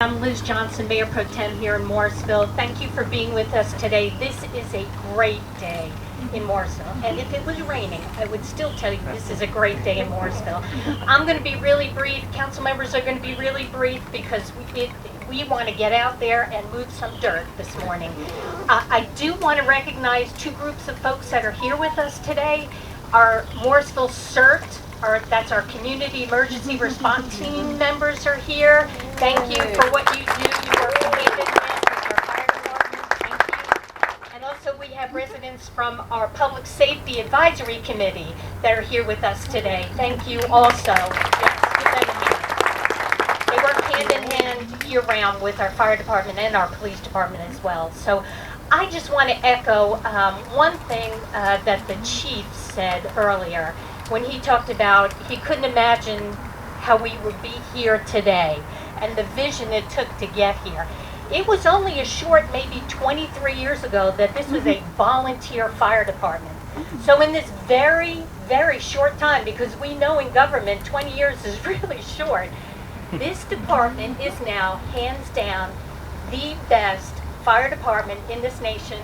I'm Liz Jhonson, Mayor Pro Tem here in Morrisville. Thank you for being with us today. This is a great day in Morrisville. And if it was raining, I would still tell you this is a great day in Morrisville. I'm going to be really brief. Council members are going to be really brief because we want to get out there and move some dirt this morning. I do want to recognize two groups of folks that are here with us today. Our Morrisville CERT, that's our Community Emergency Response Team members are here. Thank you for what you do. You work hand in hand with our fire department. Thank you. And also we have residents from our Public Safety Advisory Committee that are here with us today. Thank you also. Yes, give them a hand. They work hand in hand year-round with our fire department and our police department as well. So I just want to echo one thing that the chief said earlier when he talked about he couldn't imagine how we would be here today and the vision it took to get here. It was only a short, maybe 23 years ago that this was a volunteer fire department. So in this very, very short time, because we know in government 20 years is really short, this department is now hands down the best fire department in this nation.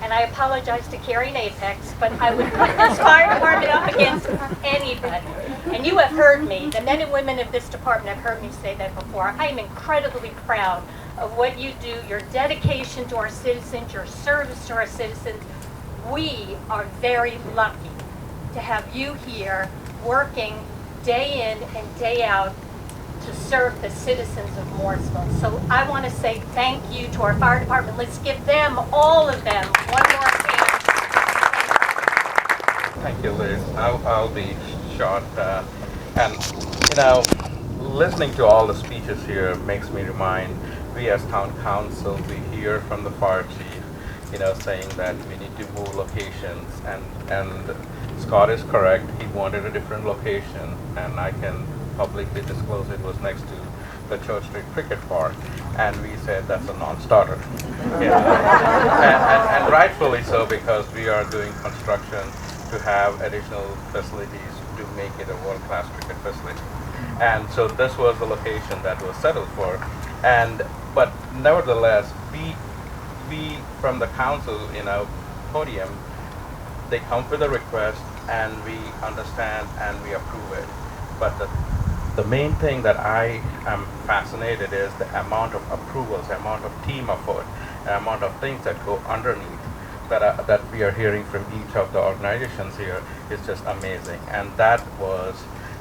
And I apologize to Carrie and Apex, but I would put this fire department up against anybody. And you have heard me, the men and women of this department have heard me say that before. I am incredibly proud of what you do, your dedication to our citizens, your service to our citizens. We are very lucky to have you here working day in and day out to serve the citizens of Morrisville. So I want to say thank you to our fire department. Let's give them, all of them, one more hand. Thank you, Liz. I'll be short. Listening to all the speeches here makes me remind, we as town council, we hear from the fire chief, saying that we need to move locations, and Scott is correct. He wanted a different location, and I can publicly disclose it was next to the Church Street Cricket Park, and we said that's a non-starter. And rightfully so, because we are doing construction to have additional facilities to make it a world-class cricket facility. And so this was the location that was settled for. But nevertheless, we from the council, podium, they come with a request and we understand and we approve it. But the main thing that I am fascinated is the amount of approvals, the amount of team effort, the amount of things that go underneath that we are hearing from each of the organizations here is just amazing. And that was,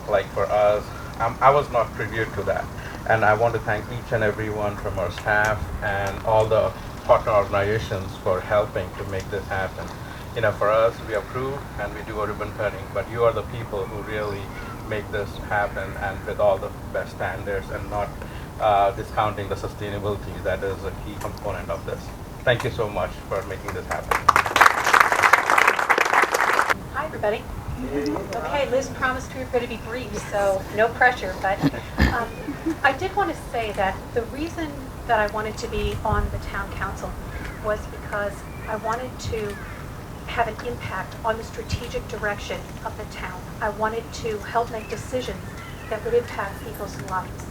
like, for us, I was not privy to that. And I want to thank each and every one from our staff and all the partner organizations for helping to make this happen. For us, we approve and we do a ribbon cutting, but you are the people who really make this happen, and with all the best standards, and not discounting the sustainability that is a key component of this. Thank you so much for making this happen. Hi, everybody. Okay, Liz promised we were going to be brief, so no pressure. But I did want to say that the reason that I wanted to be on the town council was because I wanted to have an impact on the strategic direction of the town. I wanted to help make decisions that would impact people's lives.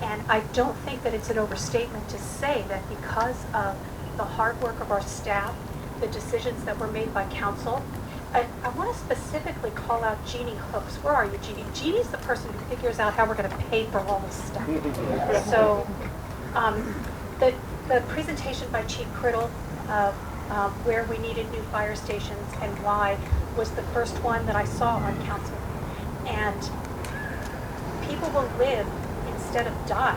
And I don't think that it's an overstatement to say that because of the hard work of our staff, the decisions that were made by council, I want to specifically call out Jeannie Hooks. Where are you, Jeannie? Jeannie's the person who figures out how we're going to pay for all this stuff. So the presentation by Chief Criddle where we needed new fire stations and why was the first one that I saw on council. And people will live instead of die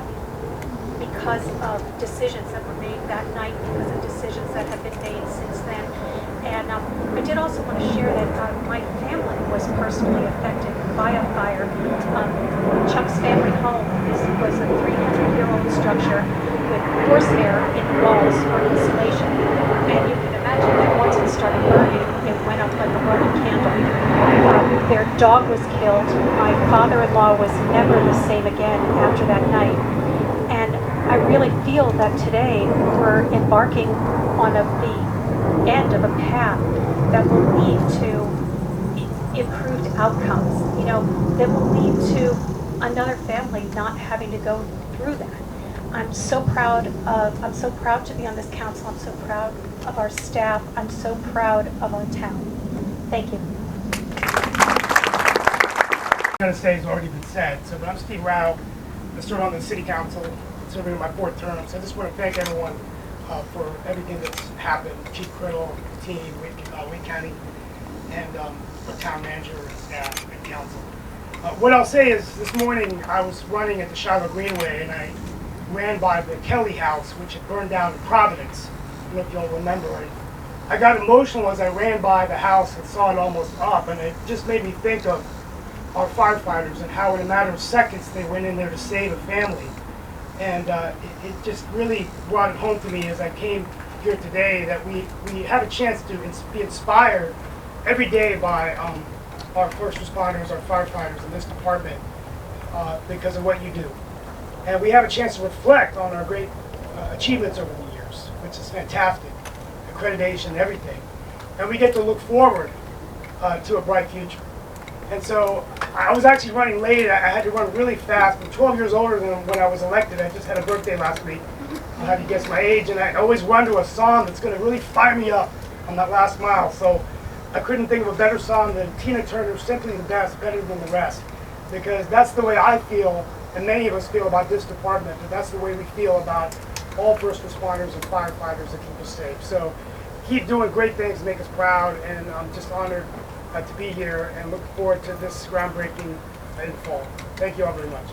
because of decisions that were made that night, because of decisions that have been made since then. And I did also want to share that my family was personally affected by a fire. Chuck's family home was a 300-year-old structure with horsehair in walls for insulation. And you can imagine that once it started burning, it went up like a Roman candle. Their dog was killed. My father-in-law was never the same again after that night. And I really feel that today we're embarking on the end of a path that will lead to improved outcomes, that will lead to another family not having to go through that. I'm so proud to be on this council. I'm so proud of our staff. I'm so proud of our town. Thank you. I'm going to say has already been said. So, but I'm Steve Rao. I serve on the city council, serving in my 4th term. So I just want to thank everyone for everything that's happened. Chief Criddle, team, Wake County, and the town manager and staff and council. What I'll say is this morning I was running at the Shiloh Greenway and I ran by the Kelly house, which had burned down in Providence. I don't know if you'll remember it. I got emotional as I ran by the house and saw it almost up, and it just made me think of our firefighters and how in a matter of seconds they went in there to save a family. And it just really brought it home to me as I came here today that we have a chance to be inspired every day by our first responders, our firefighters in this department because of what you do. And we have a chance to reflect on our great achievements over the years, which is fantastic, accreditation, everything. And we get to look forward to a bright future. And so I was actually running late. I had to run really fast. I'm 12 years older than when I was elected. I just had a birthday last week. I'll have you guess my age. And I always run to a song that's going to really fire me up on that last mile. So I couldn't think of a better song than Tina Turner's Simply the Best, Better Than the Rest. Because that's the way I feel, and many of us feel about this department. And that's the way we feel about all first responders and firefighters that keep us safe. So keep doing great things to make us proud. And I'm just honored to be here and look forward to this groundbreaking in fall. Thank you all very much.